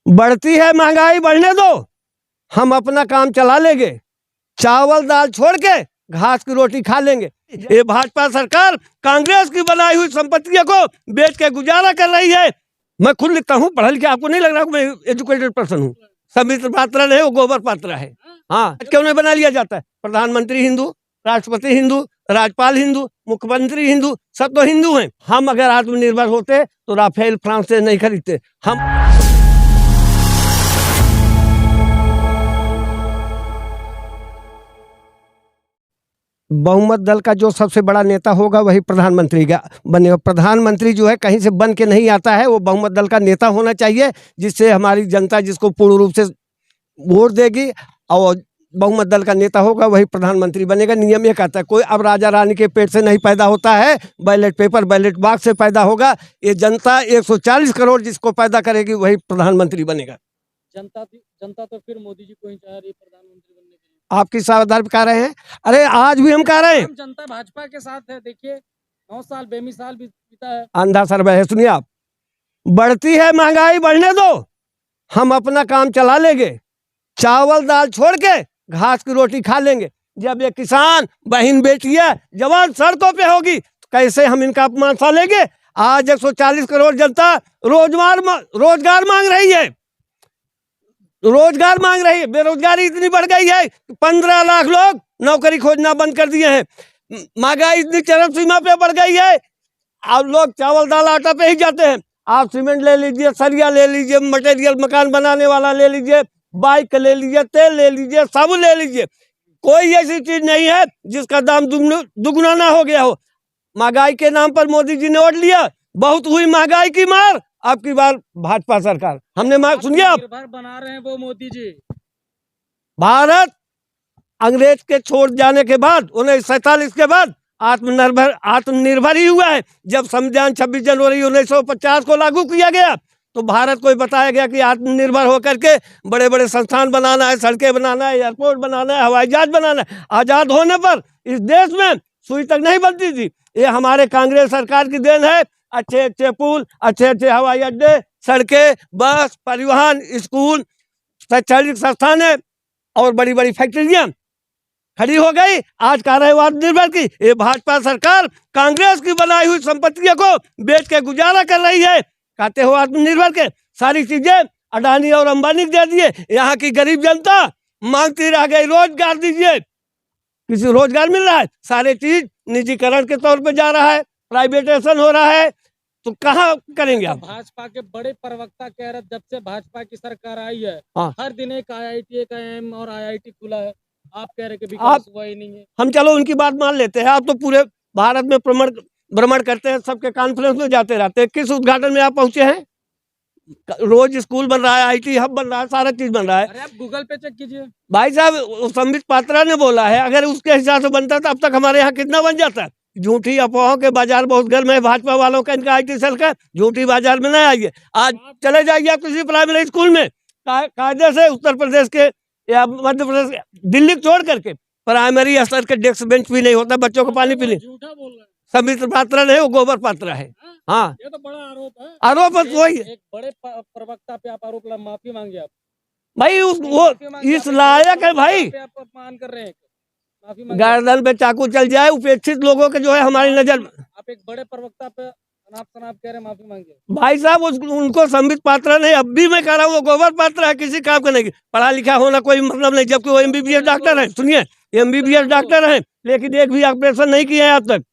बढ़ती है महंगाई, बढ़ने दो, हम अपना काम चला लेंगे। चावल दाल छोड़ के घास की रोटी खा लेंगे। ये भाजपा सरकार कांग्रेस की बनाई हुई संपत्तियों को बेच के गुजारा कर रही है। मैं खुद लिखता हूँ, पढ़ा लिखा, आपको नहीं लग रहा मैं एजुकेटेड पर्सन हूँ। संबित पात्रा नहीं, वो गोबर पात्रा है। हाँ, क्यों नहीं बना लिया जाता है? प्रधानमंत्री हिंदू, राष्ट्रपति हिंदू, राज्यपाल हिंदू, मुख्यमंत्री हिंदू, सब तो हिंदू हैं। हम अगर आत्मनिर्भर होते तो राफेल फ्रांस से नहीं खरीदते। हम बहुमत दल का जो सबसे बड़ा नेता होगा वही प्रधानमंत्री का बनेगा। प्रधानमंत्री जो है कहीं से बन के नहीं आता है, वो बहुमत दल का नेता होना चाहिए, जिससे हमारी जनता जिसको पूर्ण रूप से वोट देगी और बहुमत दल का नेता होगा वही प्रधानमंत्री बनेगा। नियम एक आता है, कोई अब राजा रानी के पेट से नहीं पैदा होता है, बैलेट पेपर बैलेट बॉक्स से पैदा होगा। ये जनता 140 करोड़ जिसको पैदा करेगी वही प्रधानमंत्री बनेगा। जनता तो फिर मोदी जी को ही चाह रही है प्रधानमंत्री बनने के लिए। आपकी सावधान कह रहे हैं, अरे आज भी हम कह रहे हैं, हम जनता भाजपा के साथ है। देखिए 9 साल बेमिसाल बीता है। अंधा सर्वे है। सुनिए, आप बढ़ती है महंगाई, बढ़ने दो, हम अपना काम चला लेंगे। चावल दाल छोड़ के घास की रोटी खा लेंगे। जब ये किसान बहन बेटियां जवान सड़कों पे होगी तो कैसे हम इनका अपमान सहलेंगे? आज 140 करोड़ जनता रोजगार मांग रही है, रोजगार मांग रही है। बेरोजगारी इतनी बढ़ गई है, 15 लाख लोग नौकरी खोजना बंद कर दिए हैं। महंगाई इतनी चरम सीमा पे बढ़ गई है, अब लोग चावल दाल आटा पे ही जाते हैं। आप सीमेंट ले लीजिए, सरिया ले लीजिए, मटेरियल मकान बनाने वाला ले लीजिए, बाइक ले लीजिए, तेल ले लीजिए, साबुन ले लीजिए, कोई ऐसी चीज नहीं है जिसका दाम दुगुना ना हो गया हो। महंगाई के नाम पर मोदी जी ने वोट लिया, बहुत हुई महंगाई की मार। अब की बार भाजपा सरकार हमने सुनिए, आप बना रहे हैं वो मोदी जी। भारत अंग्रेज के छोड़ जाने के बाद 1947 के बाद आत्मनिर्भर ही हुआ है। जब संविधान 26 जनवरी 1950 को लागू किया गया तो भारत को बताया गया कि आत्मनिर्भर होकर के बड़े बड़े संस्थान बनाना है, सड़कें बनाना है, एयरपोर्ट बनाना है, हवाई जहाज बनाना है। आजाद होने पर इस देश में सुई तक नहीं बनती थी। ये हमारे कांग्रेस सरकार की देन है। अच्छे अच्छे पुल, अच्छे अच्छे हवाई अड्डे, सड़कें, बस, परिवहन, स्कूल, शैक्षणिक संस्थान और बड़ी बड़ी फैक्ट्रियां खड़ी हो गई। आज कह रहे हो आत्मनिर्भर की। ये भाजपा सरकार कांग्रेस की बनाई हुई संपत्तियों को बेच के गुजारा कर रही है। कहते हो आत्मनिर्भर के, सारी चीजें अडानी और अंबानी दे दिए। यहाँ की गरीब जनता मांगती रह गई, रोजगार दीजिए। किसी रोजगार मिल रहा है? सारे चीज निजीकरण के तौर पे जा रहा है, प्राइवेटाइजेशन हो रहा है, तो कहाँ करेंगे आप? भाजपा के बड़े प्रवक्ता कह रहे जब से भाजपा की सरकार आई है, हाँ, हर दिन एक IIT, एक IIM और IIT खुला है। आप कह रहे कि विकास हुआ ही नहीं है। हम चलो उनकी बात मान लेते हैं। आप तो पूरे भारत में भ्रमण करते हैं, सबके कॉन्फ्रेंस में जाते रहते हैं। किस उद्घाटन में आप पहुंचे हैं? रोज स्कूल बन रहा है, IT हब बन रहा है, सारा चीज बन रहा है। अरे आप गूगल पे चेक कीजिए भाई साहब, संबित पात्रा ने बोला है, अगर उसके हिसाब से बनता तो अब तक हमारे यहाँ कितना बन जाता है। झूठी अफवाहों के बाजार बहुत गर्म है भाजपा वालों का, इनका IT सेल का। झूठी बाजार में नहीं आइए। आज चले जाइए किसी प्राइमरी स्कूल में, कायदे से उत्तर प्रदेश के या मध्य प्रदेश के, दिल्ली छोड़ करके प्राइमरी स्तर के डेस्क बेंच भी नहीं होता बच्चों को पानी पीने। झूठा बोल रहे हैं। संबित पात्रा नहीं, वो गोबर पात्रा है। हाँ, ये तो बड़ा आरोप है। आरोप वही है। एक बड़े प्रवक्ता पे आप आरोप माफी मांगे आप भाई वो इस लायक है भाई। आप अपमान कर रहे हैं, माफी मांगे। गर्दन पे चाकू चल जाए उपेक्षित लोगों के जो है हमारी नजर। आप एक बड़े प्रवक्ता पे अनाप कह रहे माफी मांगे। भाई साहब उनको संबित पात्रा नहीं, अब भी मैं कह रहा हूँ वो गोबर पात्रा है, किसी काम का नहीं। पढ़ा लिखा होना कोई मतलब नहीं, जबकि वो MBBS डॉक्टर है। सुनिए, MBBS डॉक्टर है, लेकिन एक भी ऑपरेशन नहीं किया है आज तक।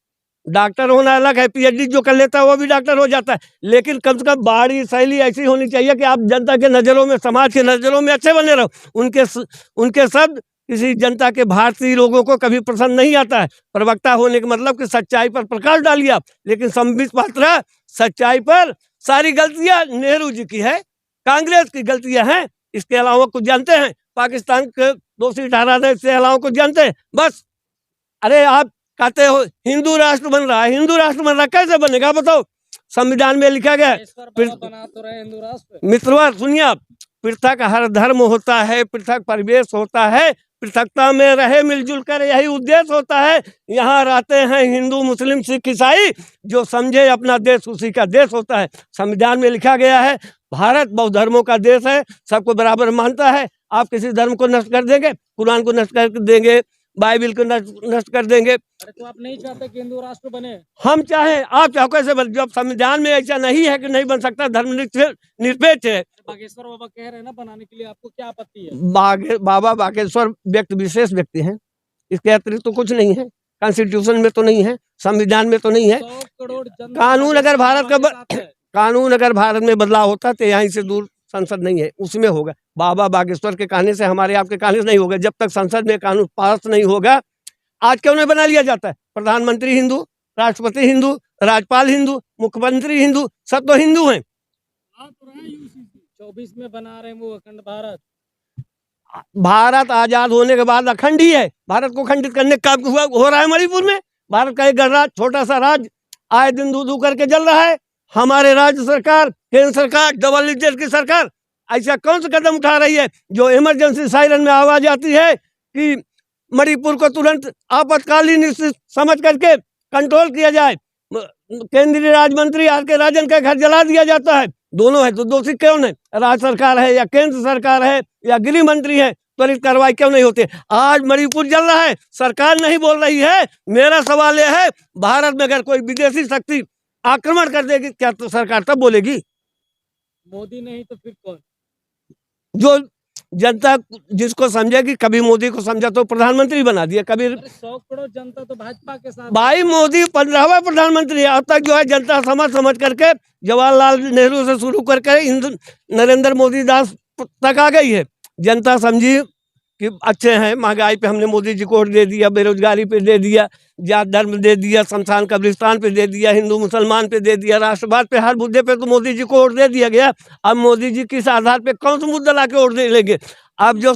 डॉक्टर होना अलग है, PhD जो कर लेता है वो भी डॉक्टर हो जाता है। लेकिन कम से कम बाड़ी शैली ऐसी होनी चाहिए कि आप जनता के नज़रों में, समाज के नज़रों में अच्छे बने रहो। उनके शब्द किसी जनता के भारतीय लोगों को कभी पसंद नहीं आता है। प्रवक्ता होने का मतलब कि सच्चाई पर प्रकाश डालिए आप। लेकिन संबित पात्रा सच्चाई पर सारी गलतियां नेहरू जी की है, कांग्रेस की गलतियां हैं। इसके अलावा कुछ जानते हैं? पाकिस्तान के दोषी ठहराने से अलावा कुछ जानते हैं? बस। अरे आप कहते हो हिंदू राष्ट्र बन रहा है, हिंदू राष्ट्र बन रहा है, कैसे बनेगा बताओ? संविधान में लिखा गया है। बना तो रहे हिंदू राष्ट्र। मित्रवर सुनिए आप, पृथक हर धर्म होता है, पृथक परिवेश होता है, पृथकता में रहे मिलजुल कर यही उद्देश्य होता है। यहाँ रहते हैं हिंदू, मुस्लिम, सिख, ईसाई, जो समझे अपना देश उसी का देश होता है। संविधान में लिखा गया है भारत बहुधर्मों का देश है, सबको बराबर मानता है। आप किसी धर्म को नष्ट कर देंगे, कुरान को नष्ट कर देंगे, बाइबिल को नष्ट कर देंगे। अरे तो आप नहीं चाहते कि हिंदू राष्ट्र बने? हम चाहें, आप चाहो कैसे बन, जब संविधान में ऐसा नहीं है कि नहीं बन सकता, धर्मनिरपेक्ष है। बागेश्वर बाबा कह रहे हैं ना बनाने के लिए, आपको क्या आपत्ति है? बाबा बागेश्वर व्यक्ति विशेष व्यक्ति हैं, इसके अतिरिक्त तो कुछ नहीं है। कॉन्स्टिट्यूशन में तो नहीं है, संविधान में तो नहीं है। 100 करोड़ जनता कानून अगर भारत का हमारे साथ है। कानून अगर भारत में बदलाव होता तो यहीं से दूर संसद नहीं है, उसमें होगा। बाबा बागेश्वर के कहने से हमारे आपके कहने से नहीं होगा। जब तक संसद में कानून पास नहीं होगा, आज क्यों नहीं बना लिया जाता है? प्रधानमंत्री हिंदू, राष्ट्रपति हिंदू, राज्यपाल हिंदू, मुख्यमंत्री हिंदू, सब तो हिंदू हैं। 24 में बना रहे हैं वो अखंड भारत। भारत आजाद होने के बाद अखंड ही है। भारत को खंडित करने का काम हो रहा है मणिपुर में। भारत का एक गणराज्य, छोटा सा राज्य, आए दिन दू दू करके जल रहा है। हमारे राज्य सरकार, केंद्र सरकार, डबल इंजन की सरकार ऐसा कौन सा कदम उठा रही है जो इमरजेंसी सायरन में आवाज आती है कि मणिपुर को तुरंत आपातकालीन स्थिति समझ करके कंट्रोल किया जाए। केंद्रीय राज्य मंत्री आर के राजन का घर जला दिया जाता है। दोनों है तो दोषी कौन है? राज्य सरकार है या केंद्र सरकार है या गृह मंत्री है? त्वरित कार्रवाई क्यों नहीं होती? आज मणिपुर जल रहा है, सरकार नहीं बोल रही है। मेरा सवाल यह है, भारत में अगर कोई विदेशी शक्ति आक्रमण कर देगी, क्या तो सरकार तब बोलेगी? मोदी नहीं तो फिर कौन? जो जनता जिसको समझेगी, कभी मोदी को समझा तो प्रधानमंत्री बना दिया, कभी 100 करोड़ जनता तो भाजपा के साथ। भाई मोदी 15वां प्रधानमंत्री है। अब तक जो है जनता समझ करके जवाहरलाल नेहरू से शुरू करके नरेंद्र मोदी दास तक आ गई है। जनता समझी कि अच्छे हैं। महंगाई पे हमने मोदी जी को वोट दे दिया, बेरोजगारी पे दे दिया, जात धर्म दे दिया, शमशान कब्रिस्तान पे दे दिया, हिंदू मुसलमान पे दे दिया, राष्ट्रवाद पे, हर मुद्दे पे तो मोदी जी को वोट दे दिया गया। अब मोदी जी किस आधार पे कौन सा मुद्दा ला के वोट दे लेंगे? अब जो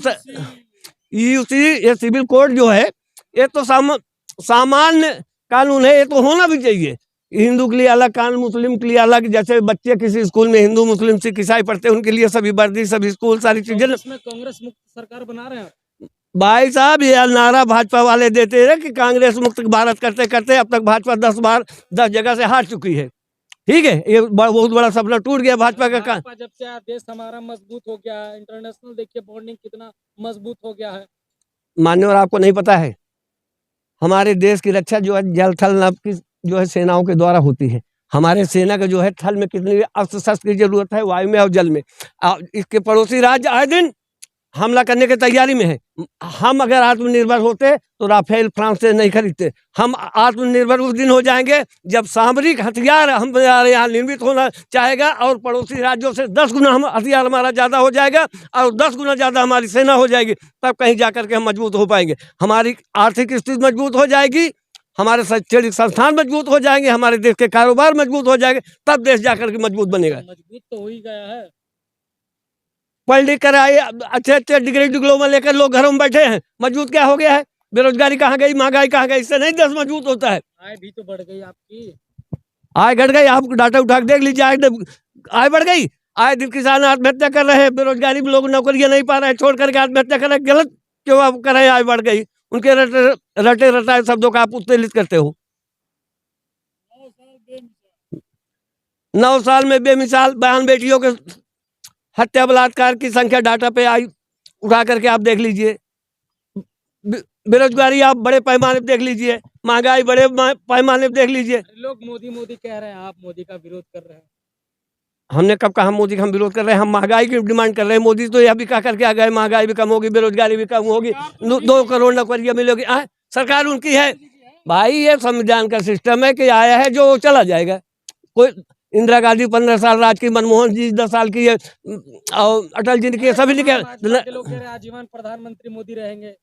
यूसी ये सिविल कोड जो है, ये तो सामान्य कानून है, ये तो होना भी चाहिए। हिंदू के लिए अलग कानून, मुस्लिम के लिए अलग। जैसे बच्चे किसी स्कूल में हिंदू मुस्लिम सिख ईसाई पढ़ते हैं, उनके लिए सभी वर्दी, सभी स्कूल, सारी चीजें। कांग्रेस मुक्त सरकार बना रहे हैं भाई साहब, ये नारा भाजपा वाले देते हैं कि कांग्रेस मुक्त भारत करते करते अब तक भाजपा 10 जगह से हार चुकी है। ठीक है, ये बहुत बड़ा सपना टूट गया भाजपा का। जब से देश हमारा मजबूत हो गया है, इंटरनेशनल देखिए बॉन्डिंग कितना मजबूत हो गया है। मान्यवर, आपको नहीं पता है, हमारे देश की रक्षा जो है जल थल नभ की जो है सेनाओं के द्वारा होती है। हमारे सेना का जो है थल में कितनी अस्त्र शस्त्र की जरूरत है, वायु में और जल में। इसके पड़ोसी राज्य आए दिन हमला करने की तैयारी में है। हम अगर आत्मनिर्भर होते तो राफेल फ्रांस से नहीं खरीदते। हम आत्मनिर्भर उस दिन हो जाएंगे जब सामरिक हथियार हमारे यहाँ निर्मित होना चाहेगा और पड़ोसी राज्यों से 10 गुना हम हथियार हमारा ज़्यादा हो जाएगा और 10 गुना ज़्यादा हमारी सेना हो जाएगी। तब कहीं जा करके हम मजबूत हो पाएंगे। हमारी आर्थिक स्थिति मजबूत हो जाएगी, हमारे शैक्षणिक संस्थान मजबूत हो जाएंगे, हमारे देश के कारोबार मजबूत हो जाएंगे, तब देश जाकर के मजबूत बनेगा। मजबूत तो हो ही गया है। पढ़ लिख कर आए, अच्छे अच्छे डिग्री डिप्लोमा लेकर लोग घरों में बैठे हैं, मजबूत क्या हो गया है? बेरोजगारी कहाँ गई, महंगाई कहाँ गई? इससे नहीं देश मजबूत होता है। आय भी तो बढ़ गई आपकी। आय घट गई, आप डाटा उठा के देख लीजिए। आय बढ़ गई, आए दिन किसान आत्महत्या कर रहे हैं, बेरोजगारी में लोग नौकरियां नहीं पा रहे हैं, छोड़ करके आत्महत्या कर रहे हैं। गलत क्यों आप कर रहे हैं? आय बढ़ गई, उनके रटे रटाए शब्दों का आप उत्तेजित करते हो। 9 साल में बेमिसाल बयान बेटियों के हत्या बलात्कार की संख्या डाटा पे आई, उठा करके आप देख लीजिए। बेरोजगारी आप बड़े पैमाने पे देख लीजिए, महंगाई बड़े पैमाने पे देख लीजिए। लोग मोदी मोदी कह रहे हैं, आप मोदी का विरोध कर रहे हैं। हमने कब कहा मोदी का हम विरोध कर रहे हैं? हम महंगाई की डिमांड कर रहे हैं। मोदी तो यह भी कहा करके आ गए महंगाई भी कम होगी, बेरोजगारी भी कम होगी, 2 करोड़ नौकरियां मिलेगी। सरकार उनकी है भाई। ये संविधान का सिस्टम है कि आया है जो चला जाएगा। कोई इंदिरा गांधी 15 साल राज की, मनमोहन जी 10 साल की है, और अटल जी की, सभी ने क्या आजीवन प्रधानमंत्री मोदी रहेंगे।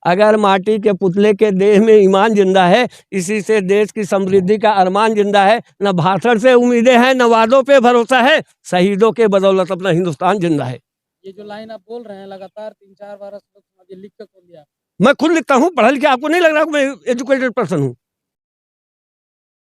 अगर माटी के पुतले के देह में ईमान जिंदा है, इसी से देश की समृद्धि का अरमान जिंदा है। न भाषण से उम्मीदें हैं, न वादों पे भरोसा है, शहीदों के बदौलत अपना हिंदुस्तान जिंदा है। ये जो लाइन आप बोल रहे हैं लगातार 3-4 बार लिख कर कौन दिया? मैं खुद लिखता हूँ, पढ़ा लिखा। आपको नहीं लग रहा मैं एजुकेटेड पर्सन हूँ?